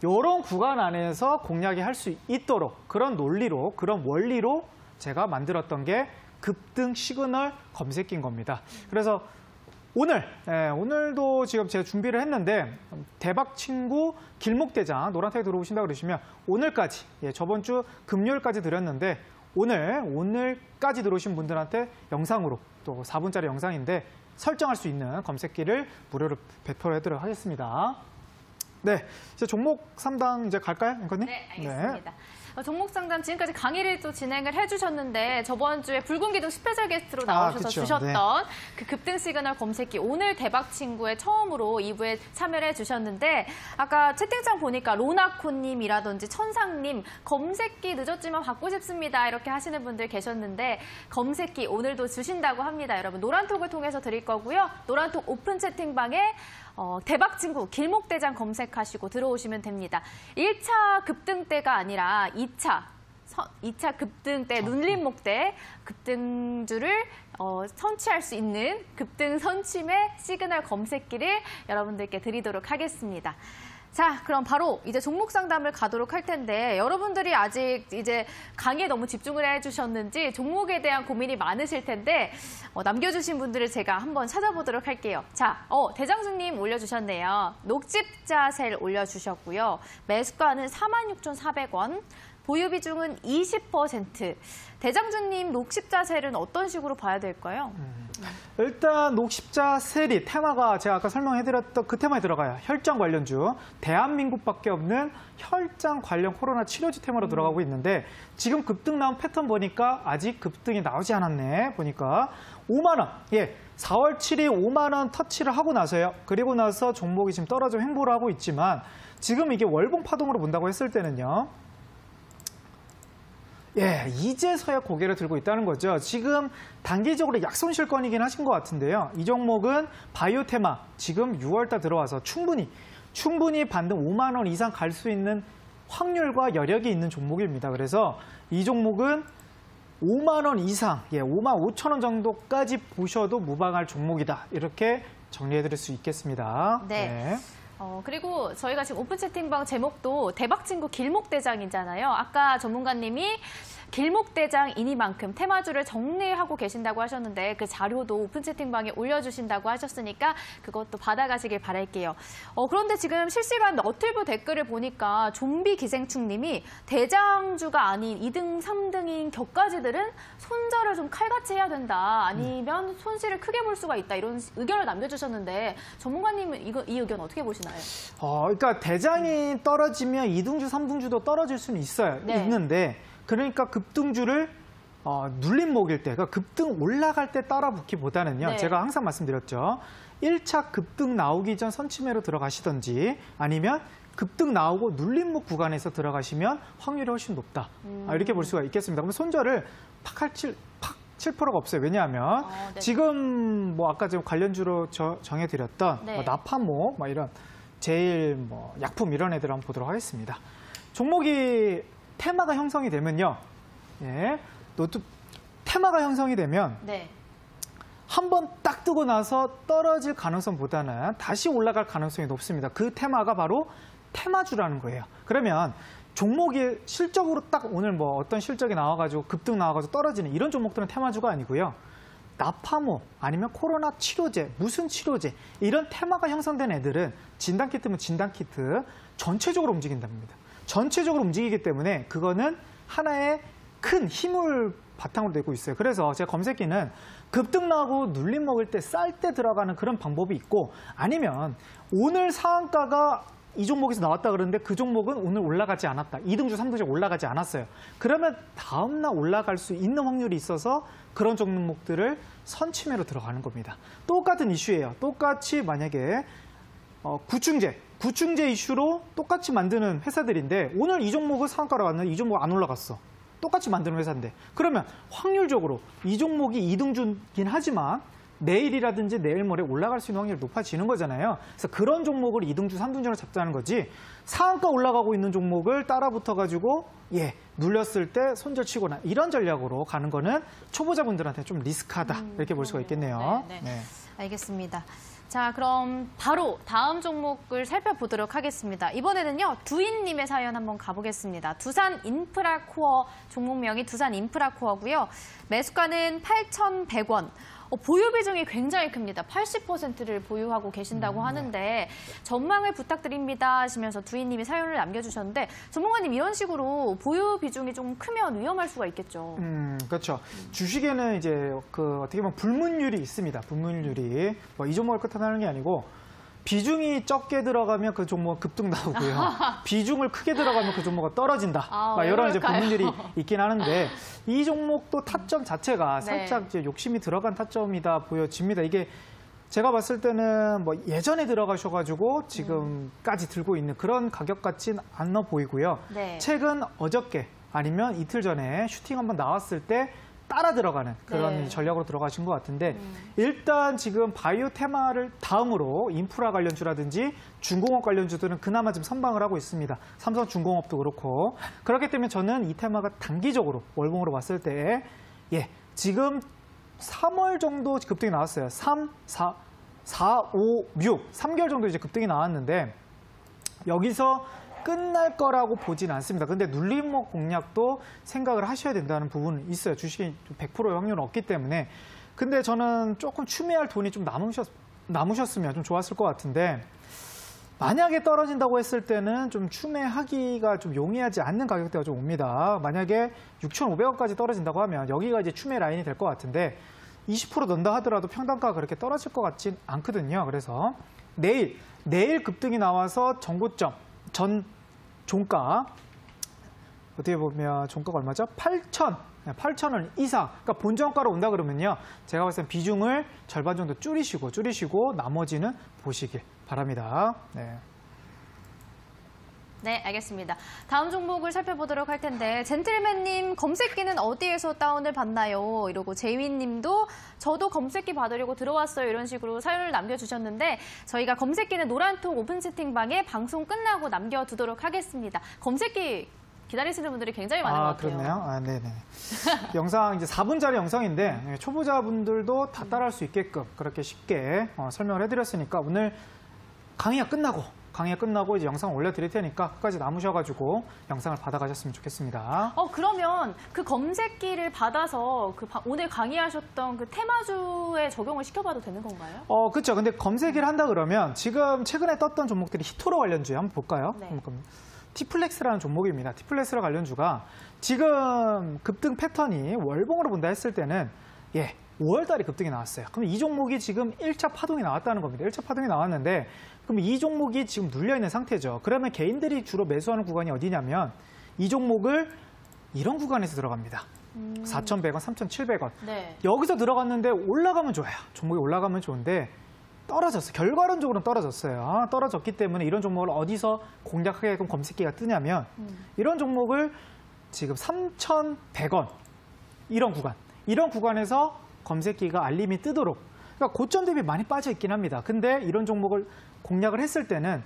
이런 구간 안에서 공략이 할 수 있도록 그런 논리로, 그런 원리로 제가 만들었던 게 급등 시그널 검색기인 겁니다. 그래서 오늘도 지금 제가 준비를 했는데 대박 친구 길목대장 노란색에 들어오신다고 그러시면 오늘까지, 저번 주 금요일까지 드렸는데 오늘까지 들어오신 분들한테 영상으로 또 4분짜리 영상인데 설정할 수 있는 검색기를 무료로 배포해드리도록 하겠습니다. 네, 이제 종목 3당 이제 갈까요, 앵커님? 네, 알겠습니다. 종목 상담 지금까지 강의를 또 진행을 해주셨는데 저번 주에 붉은 기둥 스페셜 게스트로 나오셔서 그쵸. 주셨던 그 급등 시그널 검색기 오늘 대박 친구에 처음으로 2부에 참여를 해주셨는데 아까 채팅창 보니까 로나코님이라든지 천상님 검색기 늦었지만 받고 싶습니다 이렇게 하시는 분들 계셨는데 검색기 오늘도 주신다고 합니다. 여러분 노란톡을 통해서 드릴 거고요. 노란톡 오픈 채팅방에 대박 친구 길목대장 검색하시고 들어오시면 됩니다. 1차 급등 때가 아니라 2차 급등 때 눌림목 때 급등주를 선취할 수 있는 급등 선취매 시그널 검색기를 여러분들께 드리도록 하겠습니다. 자, 그럼 바로 이제 종목 상담을 가도록 할 텐데 여러분들이 아직 이제 강의에 너무 집중을 해주셨는지 종목에 대한 고민이 많으실 텐데 남겨주신 분들을 제가 한번 찾아보도록 할게요. 자, 대장수님 올려주셨네요. 녹집자셀 올려주셨고요. 매수가는 46,400원. 보유 비중은 20%. 대장주님 녹십자셀은 어떤 식으로 봐야 될까요? 일단 녹십자셀이 테마가 제가 아까 설명해드렸던 그 테마에 들어가요. 혈장 관련주. 대한민국밖에 없는 혈장 관련 코로나 치료제 테마로 들어가고 있는데 지금 급등 나온 패턴 보니까 아직 급등이 나오지 않았네. 보니까 5만 원. 4월 7일 5만 원 터치를 하고 나서요. 그리고 나서 종목이 지금 떨어져 횡보를 하고 있지만 지금 이게 월봉 파동으로 본다고 했을 때는요. 이제서야 고개를 들고 있다는 거죠. 지금 단기적으로 약손실권이긴 하신 것 같은데요. 이 종목은 바이오 테마 지금 6월달 들어와서 충분히 반등 5만 원 이상 갈 수 있는 확률과 여력이 있는 종목입니다. 그래서 이 종목은 5만 원 이상, 5만 5천 원 정도까지 보셔도 무방할 종목이다. 이렇게 정리해드릴 수 있겠습니다. 네. 그리고 저희가 지금 오픈 채팅방 제목도 대박친구 길목대장이잖아요. 아까 전문가님이 길목대장이니만큼 테마주를 정리하고 계신다고 하셨는데 그 자료도 오픈 채팅방에 올려주신다고 하셨으니까 그것도 받아가시길 바랄게요. 그런데 지금 실시간 너튜브 댓글을 보니까 좀비 기생충님이 대장주가 아닌 2등, 3등인 격가지들은 손절을 좀 칼같이 해야 된다. 아니면 손실을 크게 볼 수가 있다. 이런 의견을 남겨주셨는데 전문가님은 이 의견 어떻게 보시나요? 그러니까 대장이 떨어지면 2등주, 3등주도 떨어질 수는 있어요. 네. 있는데 그러니까 급등주를 눌림목일 때, 그러니까 급등 올라갈 때 따라 붙기보다는요. 네. 제가 항상 말씀드렸죠. 1차 급등 나오기 전 선취매로 들어가시든지 아니면 급등 나오고 눌림목 구간에서 들어가시면 확률이 훨씬 높다. 이렇게 볼 수가 있겠습니다. 그럼 손절을 팍 칠 필요가 없어요. 왜냐하면 네. 지금 아까 지금 관련주로 정해드렸던 네. 나파모 이런 제일 약품 이런 애들 한번 보도록 하겠습니다. 종목이 테마가 형성이 되면요. 테마가 형성이 되면 네. 한 번 딱 뜨고 나서 떨어질 가능성보다는 다시 올라갈 가능성이 높습니다. 그 테마가 바로 테마주라는 거예요. 그러면 종목이 실적으로 딱 오늘 어떤 실적이 나와가지고 급등 나와가지고 떨어지는 이런 종목들은 테마주가 아니고요. 나파모 아니면 코로나 치료제, 무슨 치료제 이런 테마가 형성된 애들은 진단키트면 진단키트 전체적으로 움직인답니다. 전체적으로 움직이기 때문에 그거는 하나의 큰 힘을 바탕으로 내고 있어요. 그래서 제가 검색기는 급등 나고 눌림 먹을 때 쌀 때 들어가는 그런 방법이 있고 아니면 오늘 상한가가 이 종목에서 나왔다 그러는데 그 종목은 오늘 올라가지 않았다. 2등주, 3등주 올라가지 않았어요. 그러면 다음날 올라갈 수 있는 확률이 있어서 그런 종목들을 선취매로 들어가는 겁니다. 똑같은 이슈예요. 똑같이 만약에 구충제 이슈로 똑같이 만드는 회사들인데 오늘 이 종목은 상한가로 왔는데 이 종목 안 올라갔어. 똑같이 만드는 회사인데 그러면 확률적으로 이 종목이 2등주긴 하지만 내일이라든지 내일 모레 올라갈 수 있는 확률이 높아지는 거잖아요. 그래서 그런 종목을 2등주, 3등주로 잡자는 거지 상한가 올라가고 있는 종목을 따라 붙어가지고 눌렸을 때 손절치거나 이런 전략으로 가는 거는 초보자분들한테 좀 리스크하다 이렇게 볼 수가 있겠네요. 네. 알겠습니다. 자, 그럼 바로 다음 종목을 살펴보도록 하겠습니다. 이번에는요, 두인님의 사연 한번 가보겠습니다. 두산인프라코어 종목명이 두산인프라코어고요. 매수가는 8,100원. 보유 비중이 굉장히 큽니다. 80%를 보유하고 계신다고 하는데 전망을 부탁드립니다 하시면서 두인님이 사연을 남겨주셨는데 전문가님 이런 식으로 보유 비중이 좀 크면 위험할 수가 있겠죠. 그렇죠. 주식에는 이제 어떻게 보면 불문율이 있습니다. 불문율이 이 종목을 끝하는 게 아니고 비중이 적게 들어가면 그 종목 급등 나오고요. 비중을 크게 들어가면 그 종목가 떨어진다. 이런 이제 불문율이 있긴 하는데 이 종목도 타점 자체가 살짝 이제 욕심이 들어간 타점이다 보여집니다. 이게 제가 봤을 때는 뭐 예전에 들어가셔가지고 지금까지 들고 있는 그런 가격 같진 않아 보이고요. 최근 어저께 아니면 이틀 전에 슈팅 한번 나왔을 때 따라 들어가는 그런 전략으로 들어가신 것 같은데 일단 지금 바이오 테마를 다음으로 인프라 관련주라든지 중공업 관련주들은 그나마 지금 선방을 하고 있습니다. 삼성중공업도 그렇고 그렇기 때문에 저는 이 테마가 단기적으로 월봉으로 봤을 때 지금 3월 정도 급등이 나왔어요. 3, 4, 5, 6, 3개월 정도 이제 급등이 나왔는데 여기서 끝날 거라고 보진 않습니다. 근데 눌림목 공략도 생각을 하셔야 된다는 부분은 있어요. 주식이 100%의 확률은 없기 때문에. 근데 저는 조금 추매할 돈이 좀 남으셨으면 좀 좋았을 것 같은데 만약에 떨어진다고 했을 때는 좀 추매하기가 좀 용이하지 않는 가격대가 좀 옵니다. 만약에 6,500원까지 떨어진다고 하면 여기가 이제 추매 라인이 될 것 같은데 20% 넣는다 하더라도 평단가가 그렇게 떨어질 것 같진 않거든요. 그래서 내일 급등이 나와서 전고점 전 종가 어떻게 보면 종가가 얼마죠? 8,000원 이상. 그러니까 본전가로 온다 그러면요. 제가 봤을 때 비중을 절반 정도 줄이시고 나머지는 보시길 바랍니다. 네, 알겠습니다. 다음 종목을 살펴보도록 할 텐데 젠틀맨님 검색기는 어디에서 다운을 받나요? 이러고 제이윈님도 저도 검색기 받으려고 들어왔어요. 이런 식으로 사연을 남겨주셨는데 저희가 검색기는 노란통 오픈 채팅방에 방송 끝나고 남겨두도록 하겠습니다. 검색기 기다리시는 분들이 굉장히 많은 것 같아요. 그렇네요. 네네. 영상 이제 4분짜리 영상인데 초보자분들도 다 따라할 수 있게끔 그렇게 쉽게 설명을 해드렸으니까 오늘 강의가 끝나고 이제 영상 올려드릴 테니까 끝까지 남으셔가지고 영상을 받아가셨으면 좋겠습니다. 그러면 그 검색기를 받아서 오늘 강의하셨던 그 테마주에 적용을 시켜봐도 되는 건가요? 그렇죠. 근데 검색을 한다 그러면 지금 최근에 떴던 종목들이 히토로 관련주에 한번 볼까요? 티플렉스라는 종목입니다. 티플렉스라 관련주가 지금 급등 패턴이 월봉으로 본다 했을 때는 5월 달에 급등이 나왔어요. 그럼 이 종목이 지금 1차 파동이 나왔다는 겁니다. 1차 파동이 나왔는데 그럼 이 종목이 지금 눌려있는 상태죠. 그러면 개인들이 주로 매수하는 구간이 어디냐면 이 종목을 이런 구간에서 들어갑니다. 4,100원, 3,700원. 여기서 들어갔는데 올라가면 좋아요. 종목이 올라가면 좋은데 떨어졌어요. 결과론적으로는 떨어졌어요. 떨어졌기 때문에 이런 종목을 어디서 공략하게끔 검색기가 뜨냐면 이런 종목을 지금 3,100원 이런 구간에서 검색기가 알림이 뜨도록 그러니까 고점 대비 많이 빠져 있긴 합니다. 근데 이런 종목을 공략을 했을 때는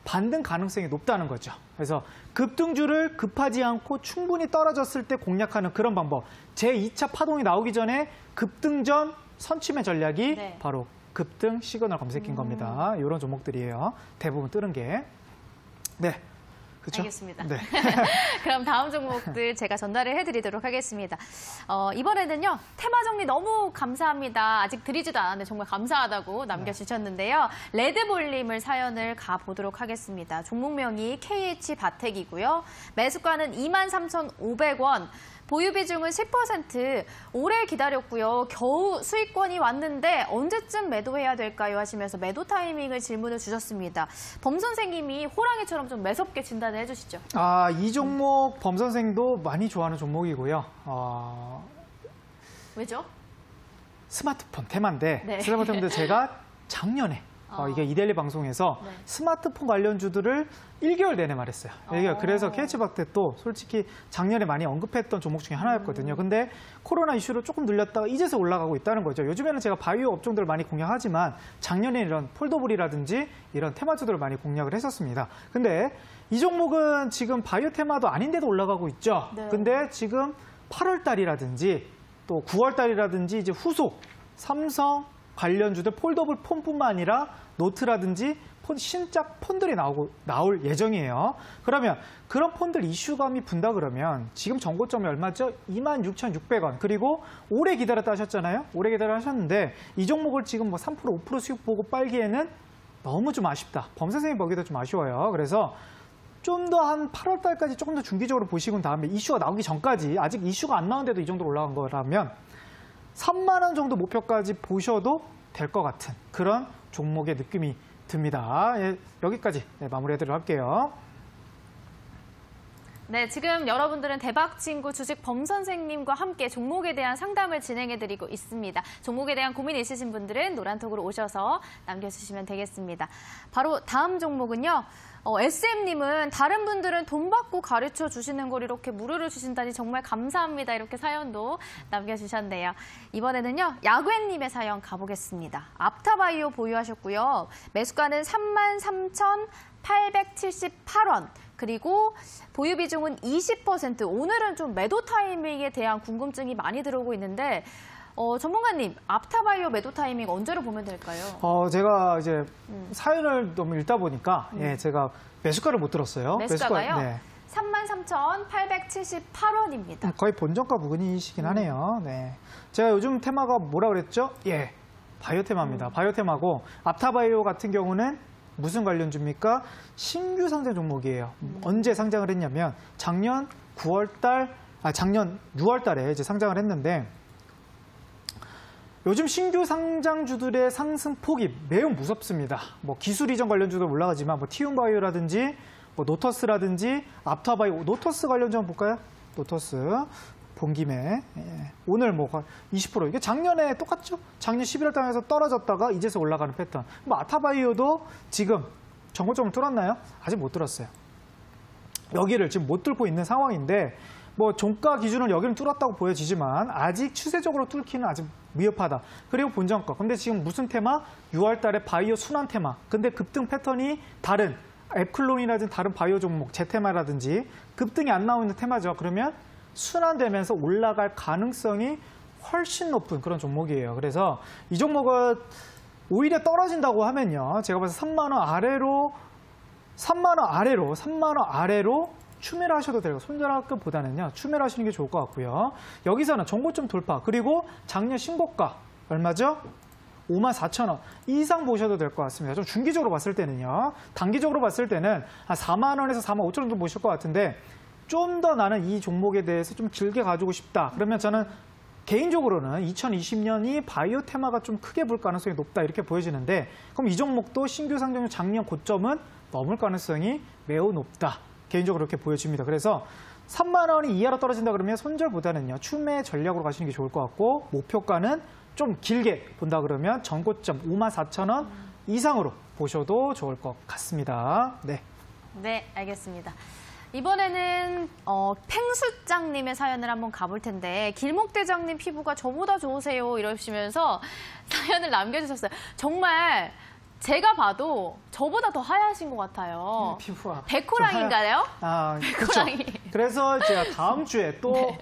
반등 가능성이 높다는 거죠. 그래서 급등주를 급하지 않고 충분히 떨어졌을 때 공략하는 그런 방법. 제2차 파동이 나오기 전에 급등 전 선취매 전략이 바로 급등 시그널 검색기인 겁니다. 이런 종목들이에요. 대부분 뜨는 게. 그렇죠? 알겠습니다. 그럼 다음 종목들 제가 전달을 해드리도록 하겠습니다. 이번에는요. 테마 정리 너무 감사합니다. 아직 드리지도 않았는데 정말 감사하다고 남겨주셨는데요. 레드볼림을 사연을 가보도록 하겠습니다. 종목명이 KH바텍이고요. 매수가는 23,500원. 보유 비중은 10%. 오래 기다렸고요. 겨우 수익권이 왔는데 언제쯤 매도해야 될까요? 하시면서 매도 타이밍을 질문을 주셨습니다. 범 선생님이 호랑이처럼 좀 매섭게 진단을 해주시죠. 이 종목 범 선생도 많이 좋아하는 종목이고요. 왜죠? 스마트폰 테마인데 스마트폰인데 제가 작년에 이게 이데일리 방송에서 네. 스마트폰 관련주들을 1개월 내내 말했어요. 그래서 KH박텍도 솔직히 작년에 많이 언급했던 종목 중에 하나였거든요. 근데 코로나 이슈로 조금 늘렸다가 이제서 올라가고 있다는 거죠. 요즘에는 제가 바이오 업종들을 많이 공략하지만 작년에 이런 폴더블이라든지 이런 테마주들을 많이 공략을 했었습니다. 근데 이 종목은 지금 바이오 테마도 아닌데도 올라가고 있죠. 네. 근데 지금 8월 달이라든지 또 9월 달이라든지 이제 후속 삼성 관련주들 폴더블 폰뿐만 아니라 노트라든지 신작 폰들이 나올 예정이에요. 그러면 그런 폰들 이슈감이 분다 그러면 지금 정고점이 얼마죠? 26,600원. 그리고 오래 기다렸다 하셨잖아요. 오래 기다려 하셨는데 이 종목을 지금 뭐 3%, 5% 수익 보고 빨기에는 너무 좀 아쉽다. 범 선생님 보기도 좀 아쉬워요. 그래서 좀 더 한 8월 달까지 조금 더 중기적으로 보시고 다음에 이슈가 나오기 전까지 아직 이슈가 안 나오는데도 이 정도로 올라간 거라면 3만 원 정도 목표까지 보셔도 될 것 같은 그런 종목의 느낌이 듭니다. 여기까지 마무리해드리도록 할게요. 네, 지금 여러분들은 대박친구 주식 범 선생님과 함께 종목에 대한 상담을 진행해드리고 있습니다. 종목에 대한 고민 있으신 분들은 노란톡으로 오셔서 남겨주시면 되겠습니다. 바로 다음 종목은요. SM님은 다른 분들은 돈 받고 가르쳐 주시는 걸 이렇게 무료로 주신다니 정말 감사합니다. 이렇게 사연도 남겨주셨네요. 이번에는요. 야구님의 사연 가보겠습니다. 앞타바이오 보유하셨고요. 매수가는 33,878원. 그리고 보유 비중은 20%. 오늘은 좀 매도 타이밍에 대한 궁금증이 많이 들어오고 있는데 전문가님, 앞타바이오 매도 타이밍 언제로 보면 될까요? 제가 이제 사연을 너무 읽다 보니까 제가 매수가를 못 들었어요. 매수가가요? 네. 33,878원입니다. 거의 본저가 부근이시긴 하네요. 네. 제가 요즘 테마가 뭐라 그랬죠? 바이오 테마입니다. 바이오 테마고 앞타바이오 같은 경우는 무슨 관련주입니까? 신규 상장 종목이에요. 언제 상장을 했냐면 작년 6월 달에 이제 상장을 했는데 요즘 신규 상장주들의 상승폭이 매우 무섭습니다. 뭐 기술 이전 관련주도 올라가지만 뭐 티움바이오라든지 뭐 노터스라든지 앞타바이오, 노터스 관련주 한번 볼까요? 노터스 본 김에 오늘 뭐 20% 이게 작년에 똑같죠? 작년 11월 달에서 떨어졌다가 이제서 올라가는 패턴. 뭐 아타바이오도 지금 정고점을 뚫었나요? 아직 못 뚫었어요. 여기를 지금 못 뚫고 있는 상황인데 뭐 종가 기준은 여기는 뚫었다고 보여지지만 아직 추세적으로 뚫기는 아직 위협하다. 그리고 본전가. 근데 지금 무슨 테마? 6월 달에 바이오 순환 테마. 근데 급등 패턴이 다른 앱클론이라든지 다른 바이오 종목, 제테마라든지 급등이 안 나오는 테마죠. 그러면 순환되면서 올라갈 가능성이 훨씬 높은 그런 종목이에요. 그래서 이 종목은 오히려 떨어진다고 하면요. 제가 봐서 3만 원 아래로 추매를 하셔도 되고 손절학급보다는요. 추매를 하시는 게 좋을 것 같고요. 여기서는 정고점 돌파 그리고 작년 신고가 얼마죠? 54,000원 이상 보셔도 될 것 같습니다. 좀 중기적으로 봤을 때는요. 단기적으로 봤을 때는 한 4만 원에서 4만 5천 원 정도 보실 것 같은데 좀 더 나는 이 종목에 대해서 좀 길게 가지고 싶다. 그러면 저는 개인적으로는 2020년이 바이오 테마가 좀 크게 볼 가능성이 높다 이렇게 보여지는데 그럼 이 종목도 신규 상장률 작년 고점은 넘을 가능성이 매우 높다. 개인적으로 그렇게 보여집니다. 그래서 3만 원이 이하로 떨어진다 그러면 손절보다는요. 추매 전략으로 가시는 게 좋을 것 같고 목표가는 좀 길게 본다 그러면 전고점 54,000원 이상으로 보셔도 좋을 것 같습니다. 네, 알겠습니다. 이번에는 팽수장님의 사연을 한번 가볼 텐데 길목대장님 피부가 저보다 좋으세요 이러시면서 사연을 남겨주셨어요. 정말 제가 봐도 저보다 더 하얗신 것 같아요. 피부가 백호랑인가요? 그렇죠. 그래서 제가 다음 주에 또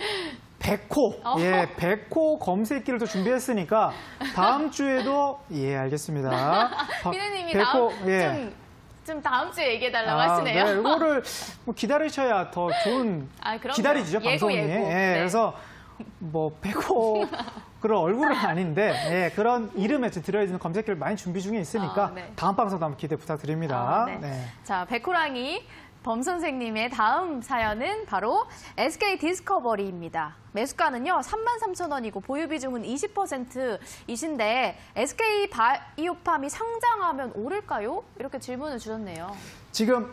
백호, 백호 검색기를 또 준비했으니까 다음 주에도 알겠습니다. 피디님이 좀 다음 주에 얘기해달라고 하시네요. 네, 이거를 뭐 기다리셔야 더 좋은 기다리죠 방송이. 그래서 뭐 백호 그런 얼굴은 아닌데 그런 이름에 들어있는 검색기를 많이 준비 중에 있으니까 다음 방송도 한번 기대 부탁드립니다. 자, 백호랑이 범 선생님의 다음 사연은 바로 SK 디스커버리입니다. 매수가는요 33,000원이고 보유 비중은 20%이신데 SK 바이오팜이 상장하면 오를까요? 이렇게 질문을 주셨네요. 지금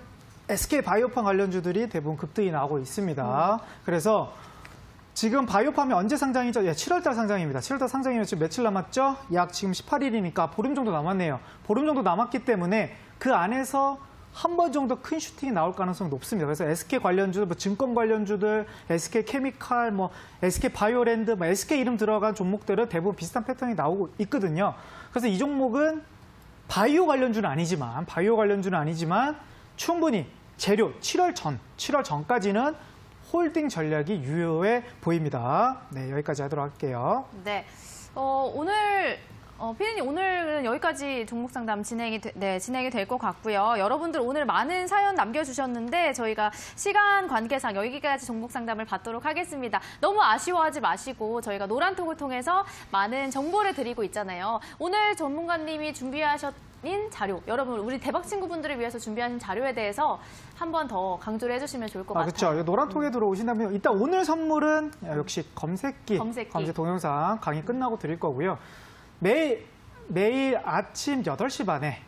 SK 바이오팜 관련주들이 대부분 급등이 나오고 있습니다. 그래서 지금 바이오팜이 언제 상장이죠? 예, 7월달 상장입니다. 7월달 상장이면 지금 며칠 남았죠? 약 지금 18일이니까 보름 정도 남았네요. 보름 정도 남았기 때문에 그 안에서 한 번 정도 큰 슈팅이 나올 가능성이 높습니다. 그래서 SK 관련주들, 뭐 증권 관련주들, SK 케미칼, 뭐 SK 바이오랜드, 뭐 SK 이름 들어간 종목들은 대부분 비슷한 패턴이 나오고 있거든요. 그래서 이 종목은 바이오 관련주는 아니지만 충분히 재료 7월 전까지는 홀딩 전략이 유효해 보입니다. 네, 여기까지 하도록 할게요. 네, 오늘 피디님 오늘은 여기까지 종목 상담 진행이 될 것 같고요. 여러분들 오늘 많은 사연 남겨주셨는데 저희가 시간 관계상 여기까지 종목 상담을 받도록 하겠습니다. 너무 아쉬워하지 마시고 저희가 노란톡을 통해서 많은 정보를 드리고 있잖아요. 오늘 전문가님이 준비하신 자료, 여러분 우리 대박 친구분들을 위해서 준비하신 자료에 대해서 한 번 더 강조를 해주시면 좋을 것 같아요. 그렇죠. 노란톡에 들어오신다면 일단 오늘 선물은 역시 검색 동영상 강의 끝나고 드릴 거고요. 매일 아침 8시 반에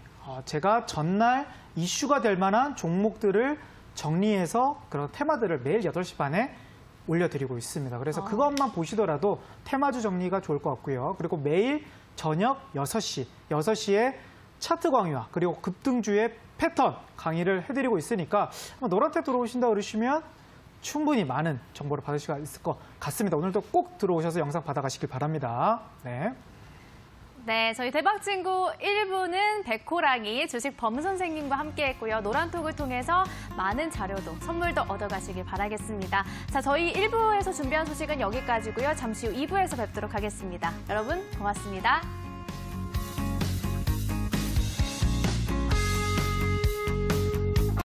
제가 전날 이슈가 될 만한 종목들을 정리해서 그런 테마들을 매일 8시 반에 올려드리고 있습니다. 그래서 그것만 보시더라도 테마주 정리가 좋을 것 같고요. 그리고 매일 저녁 6시에 차트 강의와 그리고 급등주의 패턴 강의를 해드리고 있으니까 노란톡 들어오신다 그러시면 충분히 많은 정보를 받을 수가 있을 것 같습니다. 오늘도 꼭 들어오셔서 영상 받아가시길 바랍니다. 네, 저희 대박친구 1부는 백호랑이 주식 범 선생님과 함께했고요. 노란톡을 통해서 많은 자료도 선물도 얻어가시길 바라겠습니다. 자, 저희 1부에서 준비한 소식은 여기까지고요. 잠시 후 2부에서 뵙도록 하겠습니다. 여러분 고맙습니다.